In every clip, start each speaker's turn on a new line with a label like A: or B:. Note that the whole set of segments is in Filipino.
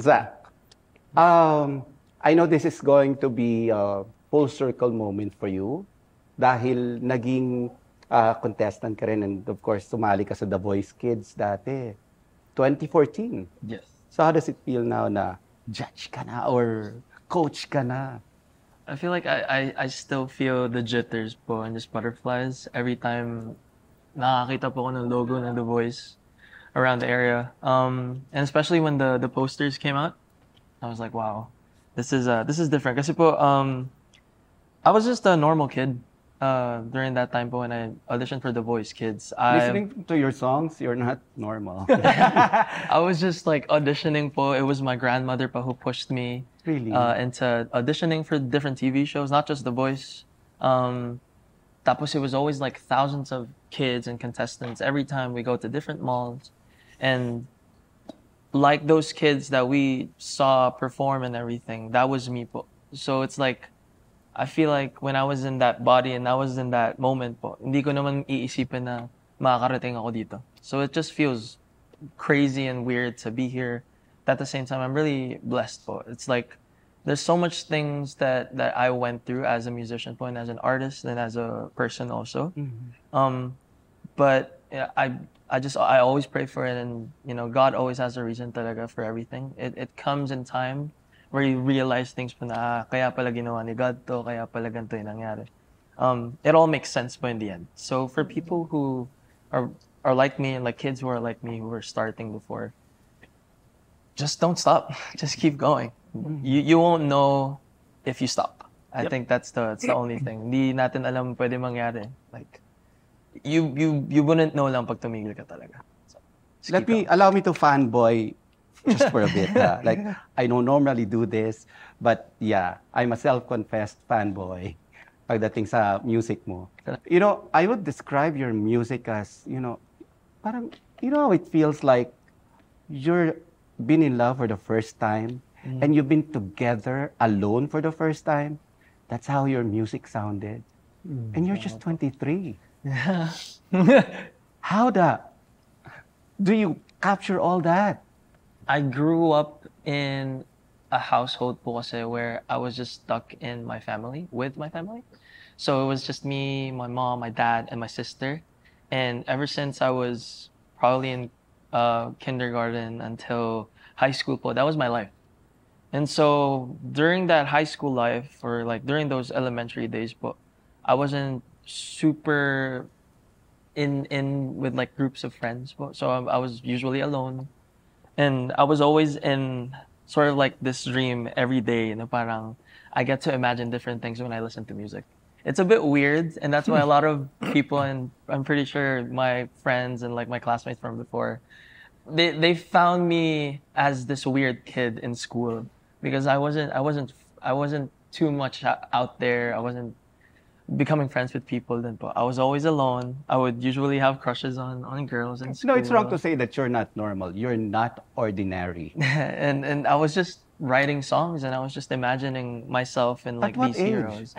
A: Zach, I know this is going to be a full circle moment for you dahil naging contestant ka rin and of course sumali ka sa The Voice Kids dati, 2014.
B: Yes.
A: So how does it feel now na judge ka na or coach ka na?
B: I feel like I still feel the jitters po and just butterflies every time nakakita po ako ng logo ng The Voice around the area. And especially when the posters came out, I was like, wow, this is different. Kasi po, I was just a normal kid during that time po when I auditioned for The Voice Kids.
A: Listening to your songs, you're not normal.
B: I was just like auditioning po. It was my grandmother pa who pushed me
A: Really?
B: into auditioning for different TV shows, not just The Voice. Tapos it was always like thousands of kids and contestants every time we go to different malls. And like those kids that we saw perform and everything, that was me po. So it's like, I feel like when I was in that body and I was in that moment po, hindi ko naman iisipin na makakarating ako dito. So it just feels crazy and weird to be here. At the same time, I'm really blessed po. It's like, there's so much things that I went through as a musician po and as an artist and as a person also. But yeah, I always pray for it, and you know, God always has a reason talaga for everything. It comes in time where you realize things po na kaya pala ginawa ni God to, kaya pala ganito yung nangyari. It all makes sense po in the end. So for people who are like me and like kids who are like me who were starting before, just don't stop. Just keep going. You won't know if you stop. I think that's the only thing. Hindi natin alam pwede mangyari. Like you wouldn't know lang pag tumigil ka talaga. So,
A: allow me to fanboy just for a bit. Like I don't normally do this, but yeah, I'm a self-confessed fanboy pagdating sa music mo. You know, I would describe your music as, you know, parang, you know how it feels like you're been in love for the first time and you've been together alone for the first time. That's how your music sounded. And you're just 23.
B: Yeah.
A: How do you capture all that?
B: I grew up in a household po kasi where I was just stuck in my family, with my family. So it was just me, my mom, my dad, and my sister. And ever since I was probably in kindergarten until high school po, that was my life. And so during that high school life, or like during those elementary days po, I wasn't super in with like groups of friends po. So I was usually alone. And I was always in sort of like this dream every day na parang I get to imagine different things when I listen to music. It's a bit weird, and that's why a lot of people, and I'm pretty sure my friends and like my classmates from before, they found me as this weird kid in school because I wasn't too much out there. I wasn't becoming friends with people then, but I was always alone. I would usually have crushes on girls in school.
A: No, it's wrong to say that you're not normal. You're not ordinary.
B: and I was just writing songs and I was just imagining myself in like
A: At what
B: these
A: age?
B: heroes.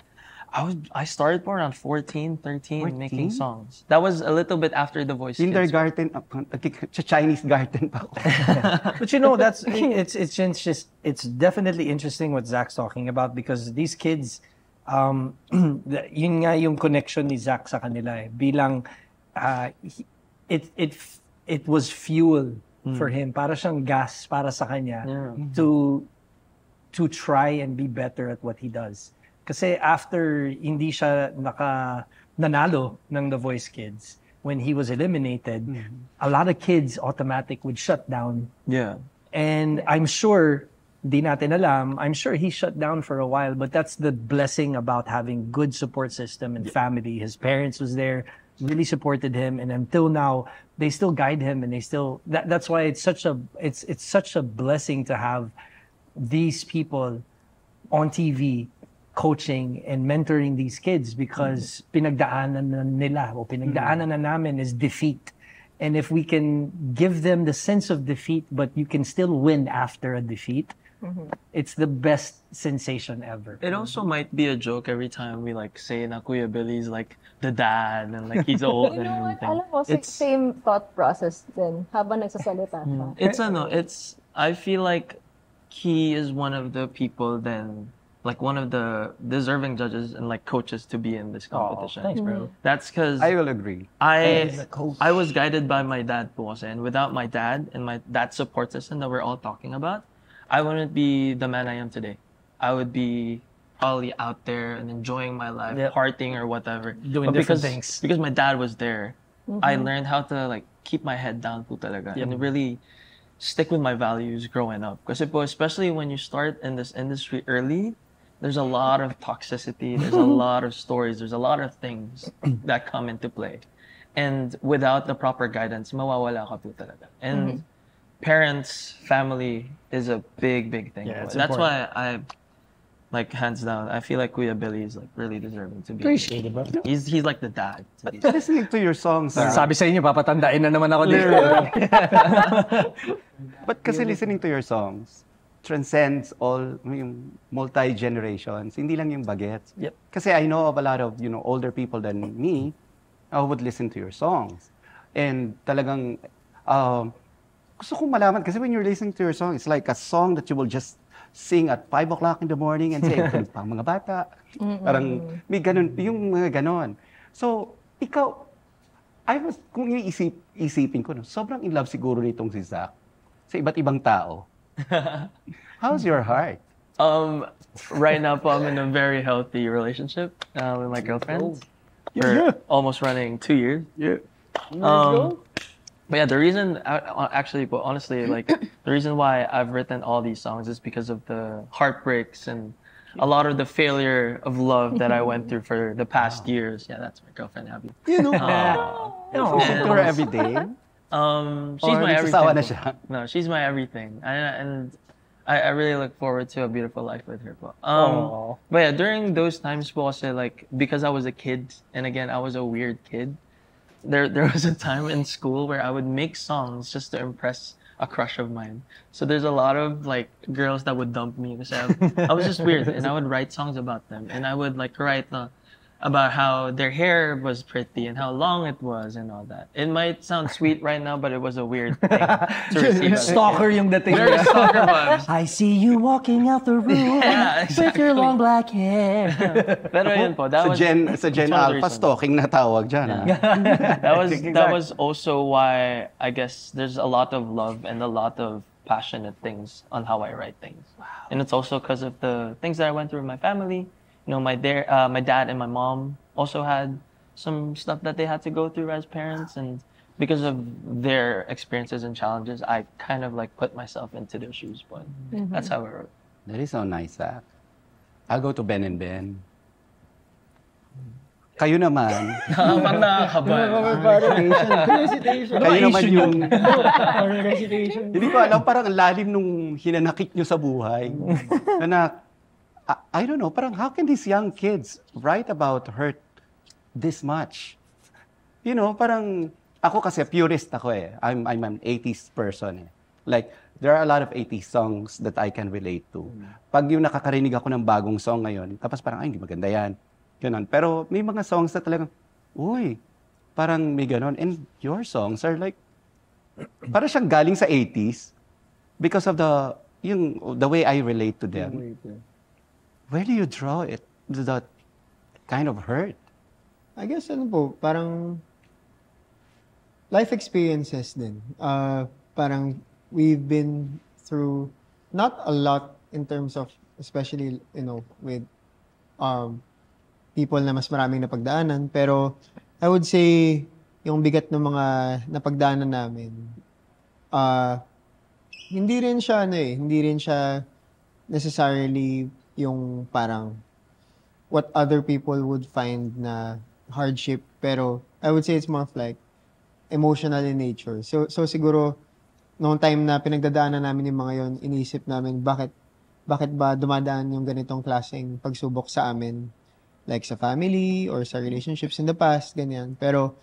B: I started more around 14, 13 making songs. That was a little bit after The Voice Kids.
A: Kindergarten, Chinese garden pa ako.
C: But you know, it's definitely interesting what Zach's talking about because these kids, yun nga yung connection ni Zach sa kanila eh. Bilang it was fuel for him, para siyang gas para sa kanya to try and be better at what he does. Kasi after hindi siya nanalo ng The Voice Kids, when he was eliminated, a lot of kids automatic would shut down.
B: Yeah.
C: And I'm sure, di natin alam, I'm sure he shut down for a while, but that's the blessing about having good support system and family. His parents was there, really supported him, and until now, they still guide him, and they still, that's why it's such a blessing to have these people on TV coaching and mentoring these kids because pinagdaanan na nila o pinagdaanan na namin is defeat. And if we can give them the sense of defeat, but you can still win after a defeat, it's the best sensation ever.
B: It also might be a joke every time we like say na Kuya Billy's like the dad and like he's old
D: You
B: and
D: know what?
B: everything.
D: Alam mo, same thought process din habang nagsasalita siya.
B: I feel like he is one of the people then, like one of the deserving judges and like coaches to be in this competition.
C: Thanks, bro.
B: That's because
A: I will agree.
B: I was guided by my dad po kasi, and without my dad and my dad's support system that we're all talking about, I wouldn't be the man I am today. I would be probably out there and enjoying my life,
C: Yep.
B: partying or whatever.
C: Doing
B: But
C: different
B: because,
C: things.
B: Because my dad was there, I learned how to like keep my head down po talaga and really stick with my values growing up. Kasi po, especially when you start in this industry early, there's a lot of toxicity, there's a lot of stories, there's a lot of things that come into play. And without the proper guidance, mawawala ka po talaga. And parents, family is a big, big thing.
C: Yeah, it's
B: That's
C: important.
B: why I, like hands down, I feel like Kuya Billy is like really deserving to be.
C: Appreciate it, bro.
B: He's like the dad. To be.
A: Listening to your songs,
C: Sabi sa inyo, papatandain na naman ako dito.
A: but kasi listening to your songs transcends all yung multi-generations, hindi lang yung bagets.
C: Yep.
A: Kasi I know of a lot of, older people than me who would listen to your songs. And talagang, gusto kong malaman, kasi when you're listening to your song, it's like a song that you will just sing at 5 o'clock in the morning and say, tulog pa ang mga bata. Parang may ganun, yung mga ganon. So, ikaw, kung isipin ko, no, sobrang in love siguro nitong si Zach sa iba't ibang tao. How's your heart?
B: Right now, po, I'm in a very healthy relationship with my girlfriend. We're almost running 2 years.
A: Yeah.
B: But yeah, the reason, actually, but honestly, like the reason why I've written all these songs is because of the heartbreaks and a lot of the failure of love that I went through for the past years. Yeah, that's my girlfriend, Abby.
A: Listen to her every day?
B: She's
A: Or
B: my
A: nagsasawa
B: everything.
A: na siya?
B: No, she's my everything, and I really look forward to a beautiful life with her. Po.
C: Aw.
B: But yeah, during those times, po, kasi, like because I was a kid, and again I was a weird kid. There was a time in school where I would make songs just to impress a crush of mine. So there's a lot of like girls that would dump me because I was just weird, and I would write songs about them, and I would like write about how their hair was pretty and how long it was and all that. It might sound sweet right now, but it was a weird thing to receive. as a
C: Stalker
B: kid.
C: yung dating.
B: Very stalker vibes.
C: I see you walking out the room
B: Yeah,
C: with your long black hair.
B: Pero yun po, that
A: Sa
B: was
A: Gen
B: it's one of the
A: Alpha,
B: reasons.
A: stalking na tawag dyan. ah.
B: That was also why I guess there's a lot of love and a lot of passionate things on how I write things. And it's also because of the things that I went through with my family. My dad and my mom also had some stuff that they had to go through as parents, and because of their experiences and challenges, I kind of like put myself into their shoes. But that's how I wrote.
A: That is so nice, Zach. I'll go to Ben and Ben. Kayo naman,
B: Parang nakakabahan.
A: kayo naman yung... Hindi ko alam, parang ang lalim nung hinanakit nyo sa buhay. Na, I don't know, parang how can these young kids write about hurt this much? Parang ako kasi purist ako eh. I'm an 80s person eh. Like, there are a lot of 80s songs that I can relate to. Pag yung nakakarinig ako ng bagong song ngayon, tapos parang, ay, hindi maganda yan. Ganon. Pero may mga songs na talagang, uy, parang may ganon. And your songs are like, parang siyang galing sa 80s because of the way I relate to them. Where do you draw it? That kind of hurt?
D: I guess parang life experiences din. Parang we've been through not a lot in terms of, especially, with people na mas maraming napagdaanan, pero I would say yung bigat ng mga napagdaanan namin, hindi rin siya necessarily yung parang what other people would find na hardship, pero I would say it's more of like emotional in nature. So siguro noong time na pinagdadaanan namin yung mga yon, iniisip namin bakit ba dumadaan yung ganitong klaseng pagsubok sa amin, like sa family or sa relationships in the past, ganyan. Pero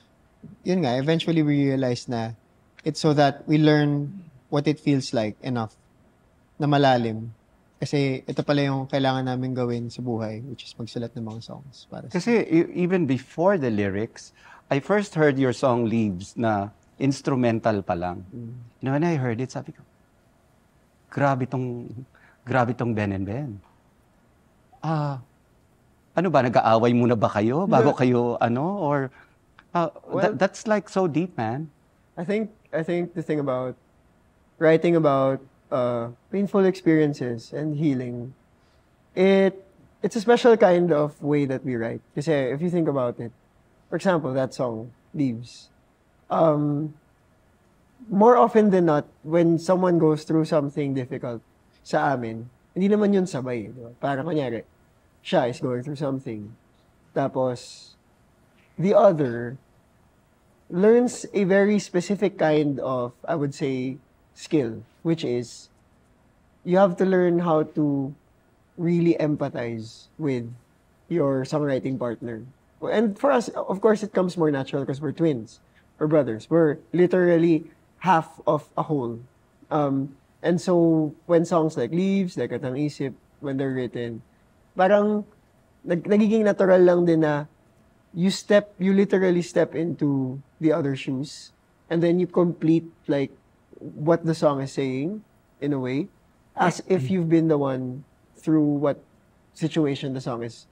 D: yun nga, eventually we realized na it's so that we learn what it feels like enough na malalim. Kasi ito pala yung kailangan namin gawin sa buhay, which is magsulat ng mga songs.
A: Kasi even before the lyrics, I first heard your song Leaves na instrumental pa lang. When I heard it, sabi ko, grabe tong Grabe tong Ben and Ben. Ano ba, nag-aaway muna ba kayo bago kayo, or,
E: Well,
A: that's like so deep, man.
E: I think the thing about writing about painful experiences and healing, it's a special kind of way that we write. Kasi if you think about it, for example, that song, Leaves, more often than not, when someone goes through something difficult sa amin, hindi naman yun sabay. Di ba? Para kunyari, siya is going through something. Tapos, the other learns a very specific kind of, I would say, skill, which is you have to learn how to really empathize with your songwriting partner. And for us, of course, it comes more natural because we're twins. We're brothers. We're literally half of a whole. And so, when songs like Leaves, like Atang Isip, when they're written, parang nagiging natural lang din na you literally step into the other shoes, and then you complete like what the song is saying in a way, as if you've been the one through what situation the song is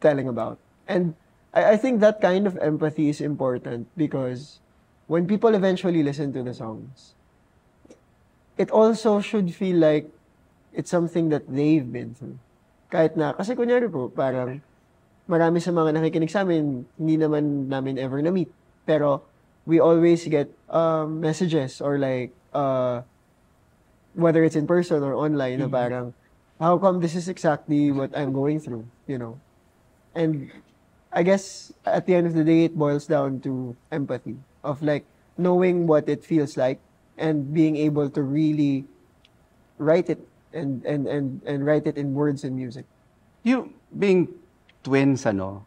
E: telling about. And I think that kind of empathy is important because when people eventually listen to the songs, it also should feel like it's something that they've been through. Kahit na, kasi kunyari po, parang marami sa mga nakikinig sa amin, hindi naman namin ever na-meet. Pero we always get messages or like, whether it's in person or online, na parang, how come this is exactly what I'm going through, you know? And I guess at the end of the day, it boils down to empathy of like knowing what it feels like and being able to really write it and write it in words and music.
A: You being twins,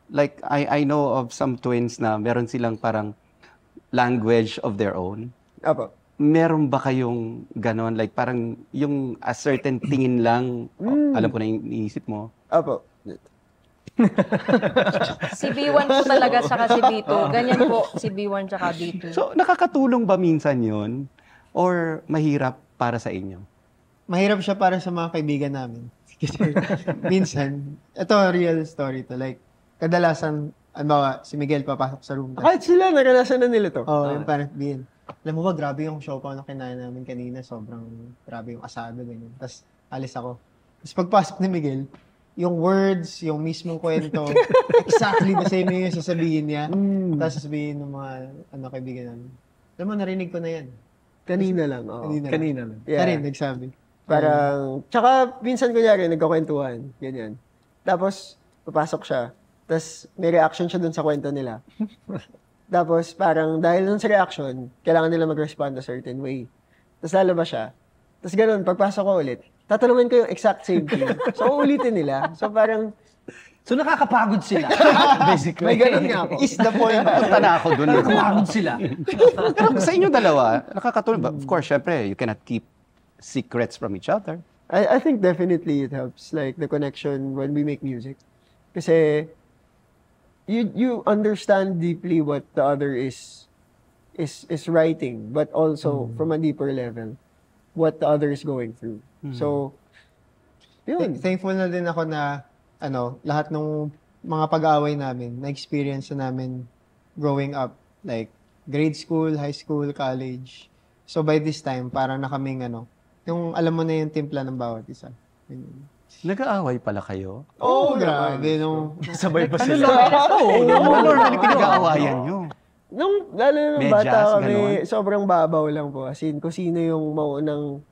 A: like I know of some twins na meron silang parang language of their own.
E: Apo.
A: Meron ba kayong ganon? Like parang yung a certain tingin lang, alam ko na yung iniisip mo.
E: Apo.
F: Si B1 po talaga saka si B2. Ganyan po si B1 saka B2.
A: So nakakatulong ba minsan yun? Or mahirap para sa inyo?
D: Mahirap siya para sa mga kaibigan namin. Kasi minsan, ito real story to. Like, kadalasan, si Miguel papasok sa room.
E: Kahit sila, naranasan na nila to.
D: Yung parang sabihin, alam mo ba, grabe yung show pa na kinain namin kanina. Sobrang grabe yung asado, ganyan. Tapos, alis ako. Tapos pagpasok ni Miguel, yung words, yung mismong kwento, exactly the same yung sasabihin niya. Tapos sasabihin ng mga kaibigan namin. Alam mo, narinig ko na yan.
E: Kanina lang. Oh.
C: Kanina lang.
E: Yeah.
D: Karin, nagsabi.
E: Parang, tsaka minsan kunyari, nagkakwentuhan, ganyan. Tapos, papasok siya. Tapos, may reaction siya dun sa kwento nila. Tapos, parang, dahil dun sa reaction, kailangan nila mag-respond a certain way. Tapos, lalabas siya. Tapos, ganun, pagpasok ko ulit, tatanungin ko yung exact same thing. So, ulitin nila. So, parang,
C: So nakakapagod sila. Basically.
E: may ganun nga ako.
D: Is the point.
A: Punta na ako dun.
C: Nakakapagod sila.
A: Pero sa inyo dalawa, nakakatulong ba? Of course, syempre, you cannot keep secrets from each other.
E: I think definitely it helps, like, the connection when we make music. Kasi, you understand deeply what the other is writing, but also, from a deeper level, what the other is going through. So, yun.
D: Thankful na din ako na, lahat ng mga pag-aaway namin, na-experience na namin growing up, like, grade school, high school, college. So, by this time, parang na kaming, yung alam mo na yung timpla ng bawat isa.
A: Nag-aaway pala kayo?
D: Grabe.
C: Sabay pa
A: Ano
C: sila.
A: lang? Normally pinag-aawayan nyo.
E: Lalo nung
A: Medyas,
E: bata kami,
A: ganon.
E: sobrang babaw lang po. As in, kung sino yung maunang,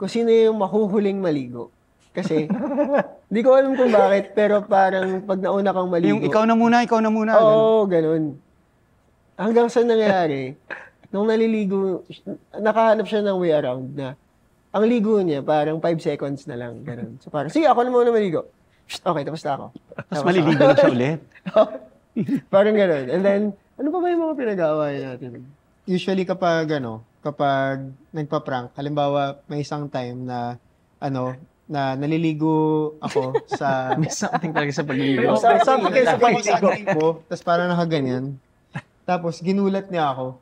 E: kung sino yung mahuhuling maligo. Kasi, di ko alam kung bakit, pero parang pag nauna kang maligo.
A: Yung ikaw na muna.
E: Oo, ganun. Hanggang sa nangyari, nung naliligo, nakahanap siya ng way around na ang ligo niya parang 5 seconds na lang. Ganun. So parang, sige, ako na muna maligo. Okay, tapos na ako.
A: Tapos maliligo na siya ulit.
E: Parang ganun. And then, ano pa ba yung mga pinag-aawayan natin?
D: Usually kapag nagpa-prank, halimbawa may isang time na na naliligo ako sa
C: May something talaga sa pagliligo.
E: Sabi kayo sa
D: pag-ligo ko, tapos parang nakaganyan. Tapos ginulat niya ako.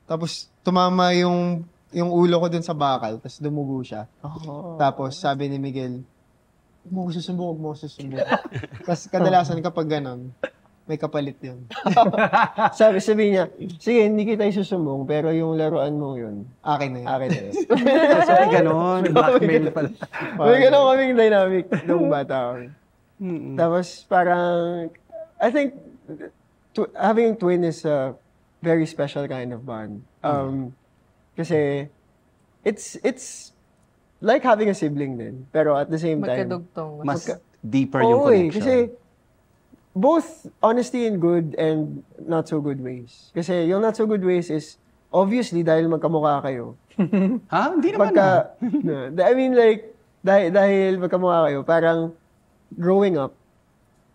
D: Tapos tumama yung yung ulo ko dun sa bakal, tapos dumugo siya. Tapos sabi ni Miguel, huwag mo ko susumbong. Tapos kadalasan kapag ganon, may kapalit yun.
E: Sabi niya, sige, hindi kita isusumbong, pero yung laruan mo yun,
D: Akin na yun.
E: akin na yun.
A: So, may ganon.
C: Blackmail pala.
E: May ganun kaming dynamic nung bata kami.
A: Mm-mm.
E: Tapos parang, I think, having a twin is a very special kind of bond. Kasi, it's like having a sibling din. Pero at the same time,
F: Magkadugtong.
A: Mas deeper yung
E: oo
A: connection.
E: kasi both honesty in good and not so good ways. Kasi yung not so good ways is, obviously, dahil magkamukha kayo.
A: Ha? Hindi naman ah.
E: I mean like, dahil magkamukha kayo, parang growing up,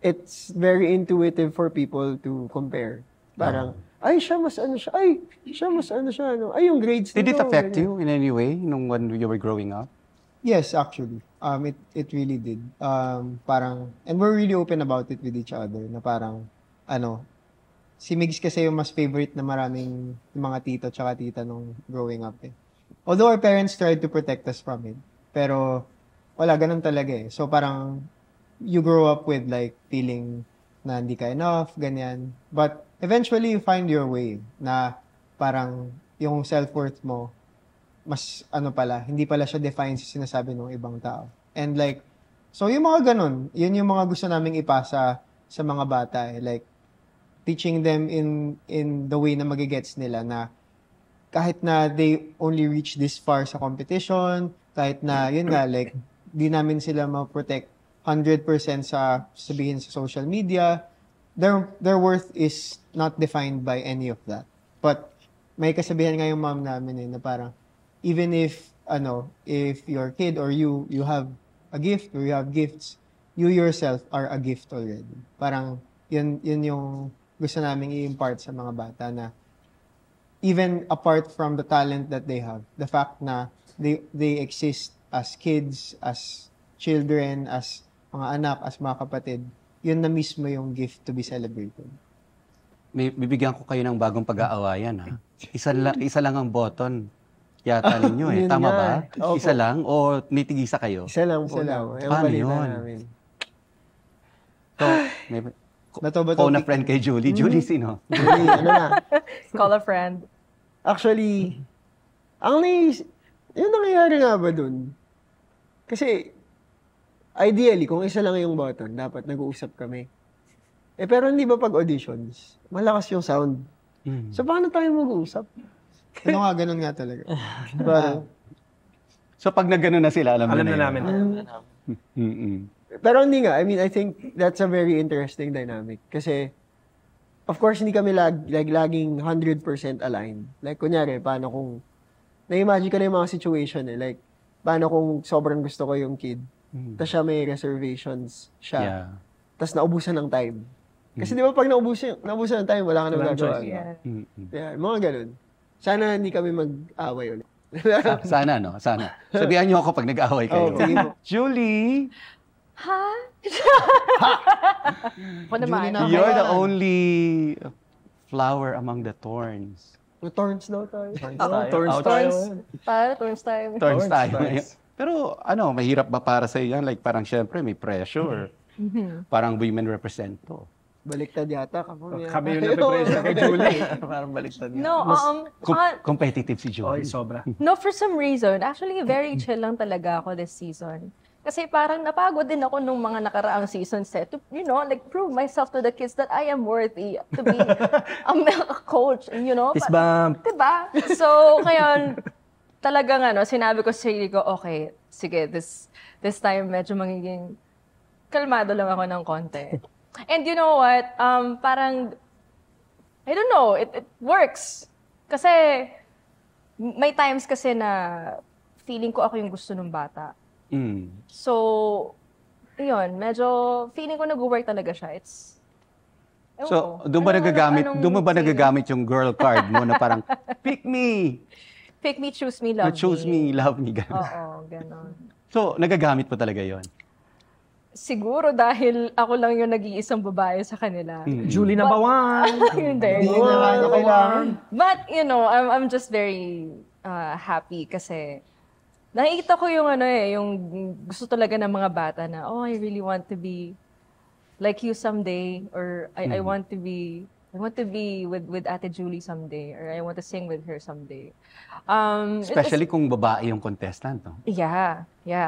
E: it's very intuitive for people to compare. Parang, ay, siya mas ano siya, ay, siya mas ano siya, ano, ay, yung grades
A: Did it
E: nito,
A: affect
E: ganyan.
A: you in any way nung when you were growing up?
D: Yes, actually. It really did. Parang, and we're really open about it with each other, na parang, si Migs kasi yung mas favorite na maraming mga tito tsaka tita nung growing up eh. Although our parents tried to protect us from it, pero wala, ganun talaga eh. So parang, you grow up with like feeling na hindi ka enough, ganyan. But eventually you find your way na parang yung self-worth mo, mas hindi pala siya defined sa sinasabi ng ibang tao. And like, so yung mga ganun, yun yung mga gusto naming ipasa sa mga bata eh. Like, teaching them in the way na magigets nila na kahit na they only reach this far sa competition, kahit na, yun nga, like, di namin sila ma-protect 100% sa sabihin sa social media, their worth is not defined by any of that. But, may kasabihan nga yung mom namin eh, na parang, even if your kid or you have a gift or you have gifts, you yourself are a gift already. Parang yun yung gusto naming i-impart sa mga bata na even apart from the talent that they have, the fact na they exist as kids, as children, as mga anak, as mga kapatid, yun na mismo yung gift to be celebrated.
A: Bibigyan ko kayo ng bagong pag-aawayan ha. Isa lang ang button. Yata ninyo eh.
E: Yun
A: Tama
E: nga
A: ba?
E: eh. Opo.
A: Isa lang o nitigisa kayo?
E: Isa lang po.
D: Isa lang.
E: Yung
A: Paano
E: balita
A: yun?
E: namin.
A: So, may
D: Bato.
A: phone na friend kay Julie. Julie, sino?
E: Really, ano na.
F: Call a friend.
E: Actually, yung nangyayari nga ba dun? Kasi, ideally, kung isa lang yung button, dapat nag-uusap kami. Pero hindi ba pag auditions, malakas yung sound. So, paano tayo mag-uusap?
D: Ganun nga talaga.
E: Parang,
A: So, pag nagano na sila, alam
C: Alam
A: na
C: na namin.
A: Mm-mm.
E: pero hindi nga. I mean, I think that's a very interesting dynamic. Kasi, of course, hindi kami laging 100% aligned. Like, kunyari, paano kung, na-imagine ka na yung mga situation eh. Like, paano kung sobrang gusto ko yung kid, tapos siya may reservations siya,
A: Yeah.
E: tapos naubusan ng time. Kasi di ba pag naubusan ng time, wala ka nang
C: Walang
E: gagawa.
C: choice.
F: Yeah.
A: Mm-mm.
E: Yeah, mga ganun. Sana hindi kami mag-away ulit.
A: Sana, no? Sana. Sabihan niyo ako pag nag-aaway kayo.
E: sige po.
A: Julie,
F: Ha? Ako naman.
D: Julie
A: you're the only flower among the thorns.
E: Thorns daw tayo.
C: Thorns tayo.
F: Thorns time.
A: Thorns tayo ngayon. Pero mahirap ba para sa yan? Like parang syempre may pressure. Parang women represent to.
E: Baliktad yata.
C: Kami yung napipressure kay Julie. Parang baliktad niya.
F: No,
A: Competitive si Julie.
C: Oy, sobra.
F: no, for some reason, actually, very chill lang talaga ako this season. Kasi parang napagod din ako nung mga nakaraang seasons to, like prove myself to the kids that I am worthy to be a coach,
C: Fist bump.
F: Diba? So, ngayon, talagang sinabi ko sa sarili ko, okay, sige, this time medyo magiging kalmado lang ako ng konti. And you know what? Parang, I don't know, it works. Kasi, may times kasi na feeling ko ako yung gusto ng bata.
A: Mm.
F: So, yun, medyo feeling ko nag-work talaga siya. Ewan
A: So,
F: ko.
A: doon ba
F: anong
A: nagagamit yung girl card mo na parang, pick me,
F: Pick me, choose me, love
A: choose me, love me, gano'n.
F: Oo, ganon.
A: So, nagagamit mo talaga yon.
F: Siguro dahil ako lang yung nag-iisang babae sa kanila.
C: Julie number one.
F: Hindi.
D: Hindi na kanya kailangan.
F: But, I'm just very happy kasi nakikita ko yung yung gusto talaga ng mga bata na, oh, I really want to be like you someday, or I want to be with Ate Julie someday, or I want to sing with her someday.
A: Especially kung babae yung contestant, no?
F: Yeah.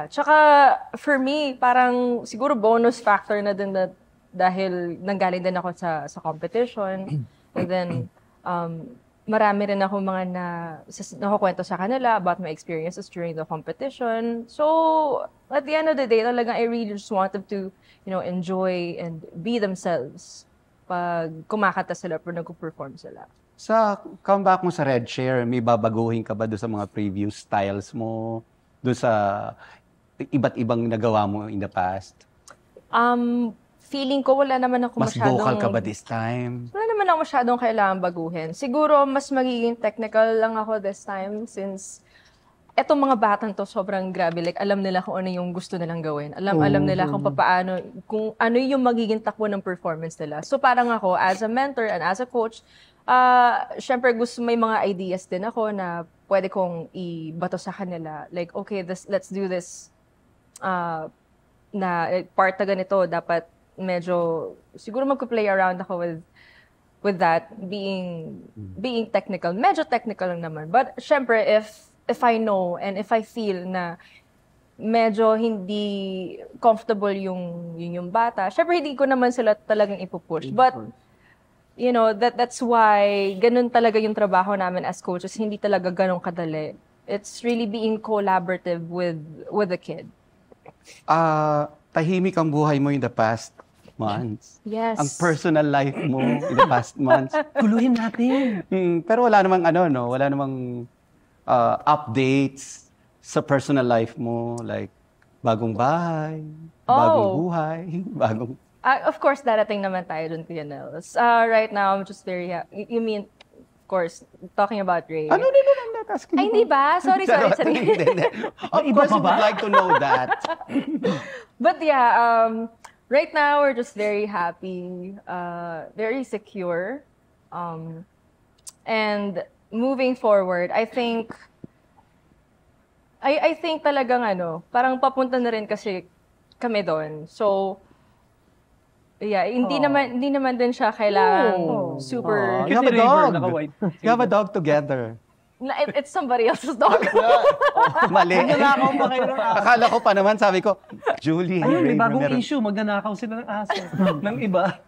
F: Tsaka for me, parang siguro bonus factor na din na dahil nanggaling din ako sa competition. And then marami rin ako mga nakukwento sa kanila about my experiences during the competition. So, at the end of the day, talagang I really just want them to, enjoy and be themselves pag kumakanta sila or nag-perform sila.
A: Sa comeback mo sa Red Chair, may babaguhin ka ba doon sa mga previous styles mo? Doon sa iba't ibang nagawa mo in the past?
F: Feeling ko wala naman ako
A: Mas
F: masyadong...
A: vocal ka ba this time?
F: Wala naman ako masyadong kailangan baguhin. Siguro mas magiging technical lang ako this time since etong mga batang to sobrang grabe. Like, alam nila kung ano yung gusto nilang gawin. Alam nila kung ano yung magiging takbo ng performance nila. So parang ako, as a mentor and as a coach, syempre may mga ideas din ako na pwede kong ibato sa kanila. Like, okay, let's do this na part na ganito, dapat medyo, siguro magko-play around ako with that, being technical. Medyo technical lang naman. But syempre, if I know and if I feel na medyo hindi comfortable yung bata, syempre hindi ko naman sila talagang ipupush. But, that's why ganun talaga yung trabaho namin as coaches. Hindi talaga ganun kadali. It's really being collaborative with the kid.
A: Tahimik ang buhay mo in the past months.
F: Yes.
A: Ang personal life mo in the past months.
C: Kuluhin natin.
A: Pero wala namang wala namang updates sa personal life mo, like bagong bahay, bagong buhay, bagong...
F: Of course, darating naman tayo dun, Kuya Nels. Right now, I'm just very happy. You mean, of course, talking about Ray.
A: No, I'm not asking.
F: Ay, hindi ba? Sorry.
A: Hindi. Of course, we would like to know that.
F: But yeah, right now, we're just very happy, very secure. And moving forward, I think talagang parang papunta na rin kasi kami doon. So, yeah, hindi naman din siya kailangan super...
A: You have a dog. You have a dog together.
F: It's somebody else's dog.
A: Mali. Akala ko pa naman, sabi ko, Julie.
C: Ayun, may bagong issue. Magnanakaw sila ng aso. ng iba.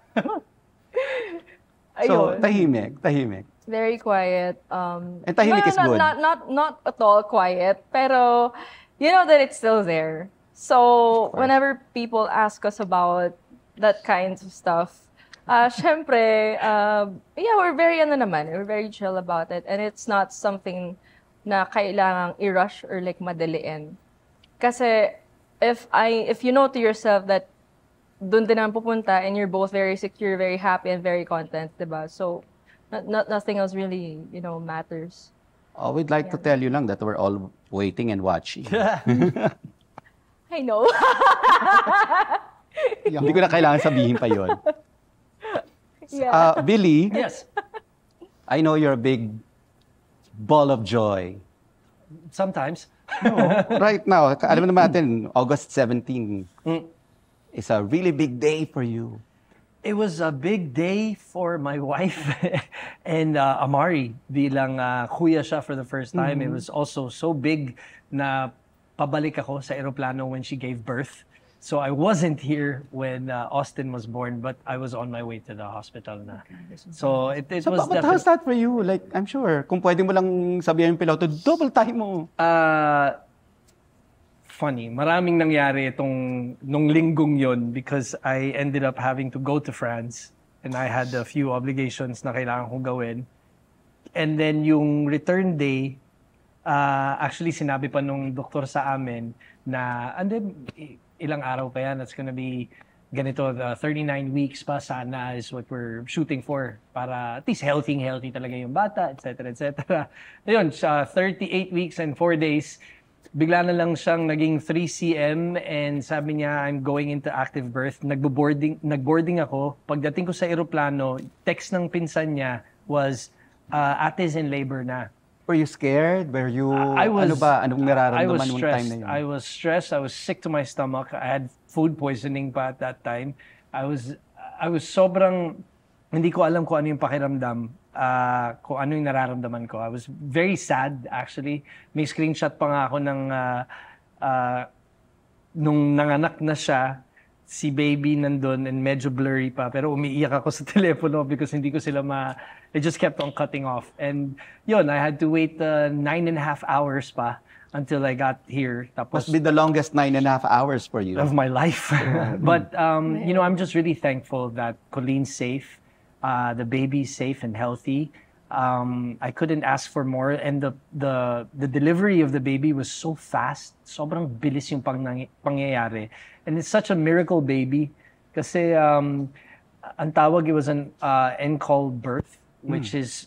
A: So, tahimik.
F: Very quiet.
A: And tahimik is good.
F: Not at all quiet, pero you know that it's still there. So whenever people ask us about that kinds of stuff, syempre, yeah, we're very chill about it, and it's not something na kailangang i-rush or like madaliin. Kasi if you know to yourself that doon din naman pupunta and you're both very secure, very happy, and very content, diba? So nothing else really, matters.
A: We'd like to tell you lang that we're all waiting and watching.
F: I know.
A: Hindi ko na kailangan sabihin pa yun.
F: Yeah.
A: Billy,
C: Yes.
A: I know you're a big ball of joy.
C: Sometimes.
A: Right now, alam naman natin, August 17 is a really big day for you.
C: It was a big day for my wife and Amari bilang kuya siya for the first time. It was also so big na pabalik ako sa eroplano when she gave birth. So I wasn't here when Austin was born, but I was on my way to the hospital na. So it was
A: But
C: definitely...
A: how's that for you? Like, I'm sure, kung pwede mo lang sabihin yung piloto, double time mo.
C: Funny. Maraming nangyari nung linggong yon because I ended up having to go to France and I had a few obligations na kailangan kong gawin. And then yung return day, actually sinabi pa nung doktor sa amin na ilang araw pa yan, it's gonna be ganito, the 39 weeks pa sana is what we're shooting for para at least healthy talaga yung bata, etc. Ayun, 38 weeks and 4 days, bigla na lang siyang naging 3 cm and sabi niya, I'm going into active birth. Nagboarding ako. Pagdating ko sa eroplano, text ng pinsan niya was, ate's in labor na.
A: Were you scared? Were you,
C: I was,
A: ano ba? Anong
C: I was
A: nararamdaman nung time
C: stressed.
A: na yun?
C: I was stressed. I was sick to my stomach. I had food poisoning pa at that time. I was sobrang, hindi ko alam kung ano yung pakiramdam, kung ano yung nararamdaman ko. I was very sad, actually. May screenshot pa nga ako ng, nung nanganak na siya, si baby nandun and medyo blurry pa, pero umiiyak ako sa telepono because hindi ko sila they just kept on cutting off. And yun, I had to wait 9.5 hours pa until I got here. Tapos,
A: Must be the longest 9.5 hours for you.
C: of my life. But, you know, I'm just really thankful that Colin's safe, the baby's safe and healthy. I couldn't ask for more, and the delivery of the baby was so fast. Sobrang bilis yung pangyayari. And it's such a miracle baby. Kasi, ang tawag, it was an end-call birth, which is,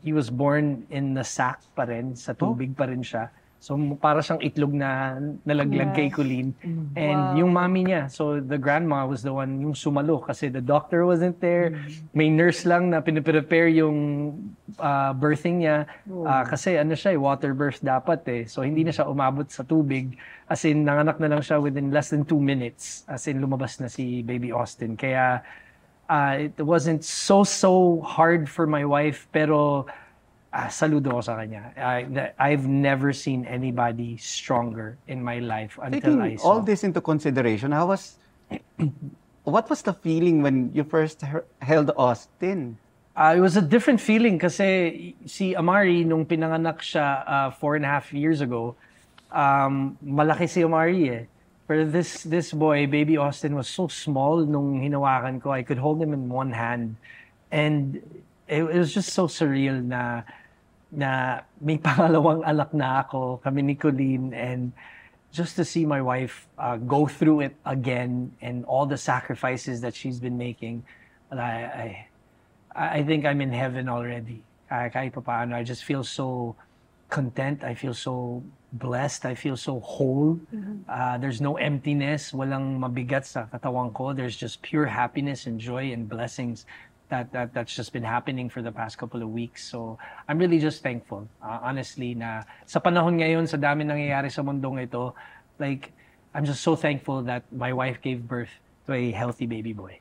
C: he was born in the sack pa rin, sa tubig pa rin siya. So, para siyang itlog na nalaglag kay Colleen. And yung mommy niya, so the grandma was the one yung sumalo kasi the doctor wasn't there. May nurse lang na pinaprepare yung birthing niya. Kasi ano siya, water birth dapat eh. So, hindi na siya umabot sa tubig. As in, nanganak na lang siya within less than 2 minutes. As in, lumabas na si baby Austin. Kaya, it wasn't so hard for my wife, pero saludo ako sa kanya. I've never seen anybody stronger in my life until I
A: Taking
C: saw.
A: all this into consideration, what was the feeling when you first held Austin?
C: It was a different feeling kasi si Amari, nung pinanganak siya 4.5 years ago, malaki si Amari eh. Pero this boy, baby Austin, was so small nung hinawakan ko. I could hold him in one hand. And it was just so surreal na may pangalawang anak na ako, kami ni Colleen, and just to see my wife go through it again and all the sacrifices that she's been making, I think I'm in heaven already. Kahit pa paano, I just feel so content, I feel so blessed, I feel so whole. There's no emptiness, walang mabigat sa katawan ko. There's just pure happiness and joy and blessings that's just been happening for the past couple of weeks. So I'm really just thankful, honestly, na sa panahon ngayon, sa dami nangyayari sa mundong ito, like, I'm just so thankful that my wife gave birth to a healthy baby boy.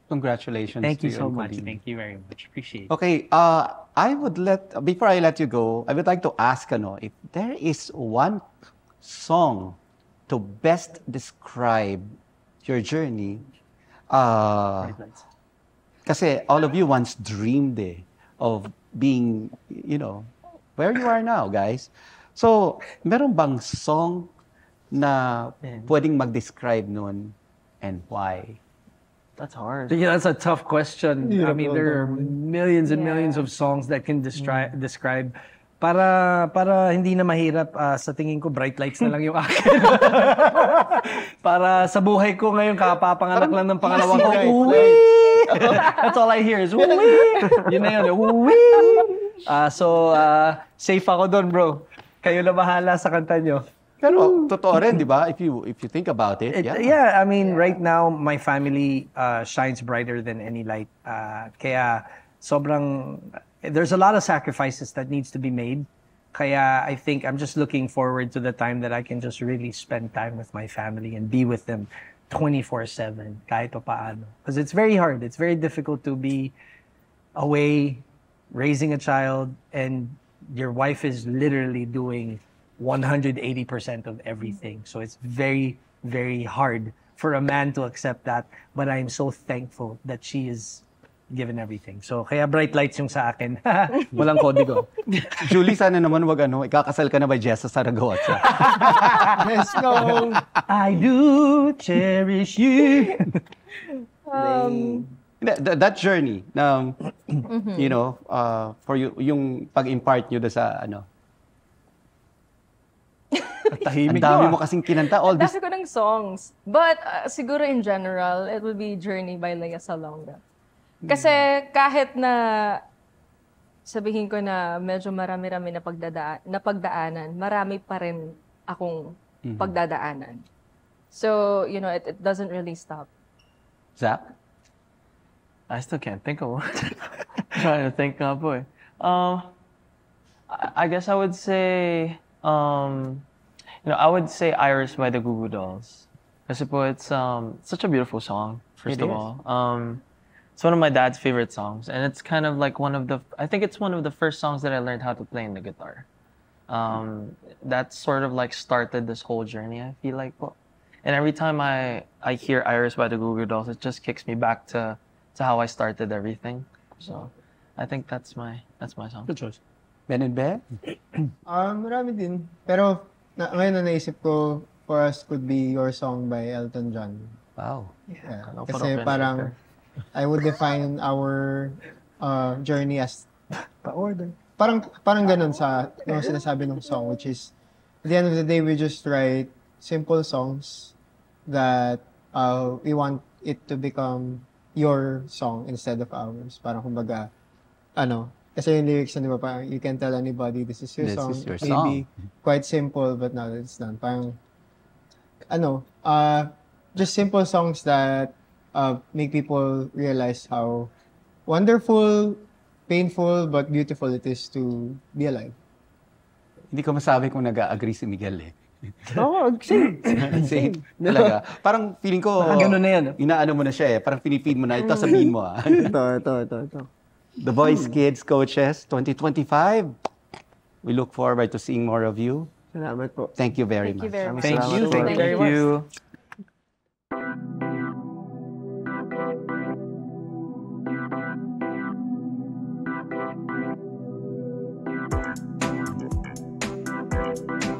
A: Congratulations
C: Thank
A: to
C: you so
A: and
C: much.
A: Colleen.
C: Thank you very much. Appreciate it.
A: Okay, before I let you go, I would like to ask, if there is one song to best describe your journey, kasi all of you once dreamed of being, where you are now, guys. So, meron bang song na pwedeng mag-describe nun and why?
B: That's hard.
C: Yeah, that's a tough question. I mean, there are millions and millions of songs that can describe. Para hindi na mahirap, sa tingin ko, Bright Lights na lang yung akin. Para sa buhay ko ngayon, kapapanganak lang ng pangalawang ko, uwi! That's all I hear is, uwi! Yun na yun, uwi! So, safe ako doon, bro. Kayo na bahala sa kanta nyo.
A: Pero totoo rin, di ba? If you think about it,
C: Yeah, I mean, right now, my family shines brighter than any light. Kaya sobrang, there's a lot of sacrifices that needs to be made. Kaya I think I'm just looking forward to the time that I can just really spend time with my family and be with them 24/7, kahit pa paano. Because it's very hard. It's very difficult to be away, raising a child, and your wife is literally doing 180% of everything. So it's very, very hard for a man to accept that. But I'm so thankful that she is given everything. So kaya Bright Lights yung sa akin. Walang kodigo.
A: Julie, sana naman ikakasal ka na ba Jessa Saragosa?
D: Let's go!
C: I do cherish you.
A: That journey, for you, yung pag-impart nyo sa
C: Tahimik
A: ang dami
C: mo.
A: mo kasing kinanta, all this.
F: Dami ko ng songs. But siguro in general, it will be Journey by Lea Salonga. Kasi kahit na sabihin ko na medyo marami-rami na pagdaanan, marami pa rin akong pagdadaanan. So, it doesn't really stop.
A: Zach?
B: I still can't think of one. Trying to think, boy. I guess I would say, I would say Iris by the Goo Goo Dolls. Kasi po, it's such a beautiful song, first
A: It
B: of
A: is.
B: all. It's one of my dad's favorite songs, and it's kind of like I think it's one of the first songs that I learned how to play in the guitar. That sort of like started this whole journey, I feel like po. And every time I hear Iris by the Goo Goo Dolls, it just kicks me back to how I started everything. So, I think that's my song.
C: Good choice.
A: Ben and Ben?
D: Marami din. Pero ngayon na naisip ko, for us could be Your Song by Elton John.
A: Wow.
D: Yeah.
B: Kala ko
D: Kasi
B: parang
D: parang
B: Penelope.
D: I would define our journey as pa-order. Parang ganun sa yung sinasabi ng song, which is at the end of the day we just write simple songs that we want it to become your song instead of ours. Parang kumbaga kasi yung lyrics na, di ba, parang you can tell anybody this is your
A: This
D: song.
A: is your
D: Maybe
A: song.
D: quite simple, but now that it's done. Parang just simple songs that make people realize how wonderful, painful, but beautiful it is to be alive.
A: Hindi ko masabi kung nag-agree si Miguel eh.
E: Oo, same.
A: Same. Talaga. Parang feeling ko,
C: Ganun na yan.
A: inaano mo na siya eh. Parang pinipid mo na. Ito, sabihin mo ah.
E: Ito.
A: The Voice Kids Coaches 2025. We look forward to seeing more of you.
E: Salamat po.
A: Thank you very
F: Thank you
A: much.
F: very much.
C: Thank you. Thank you very
B: Thank
C: much.
B: you.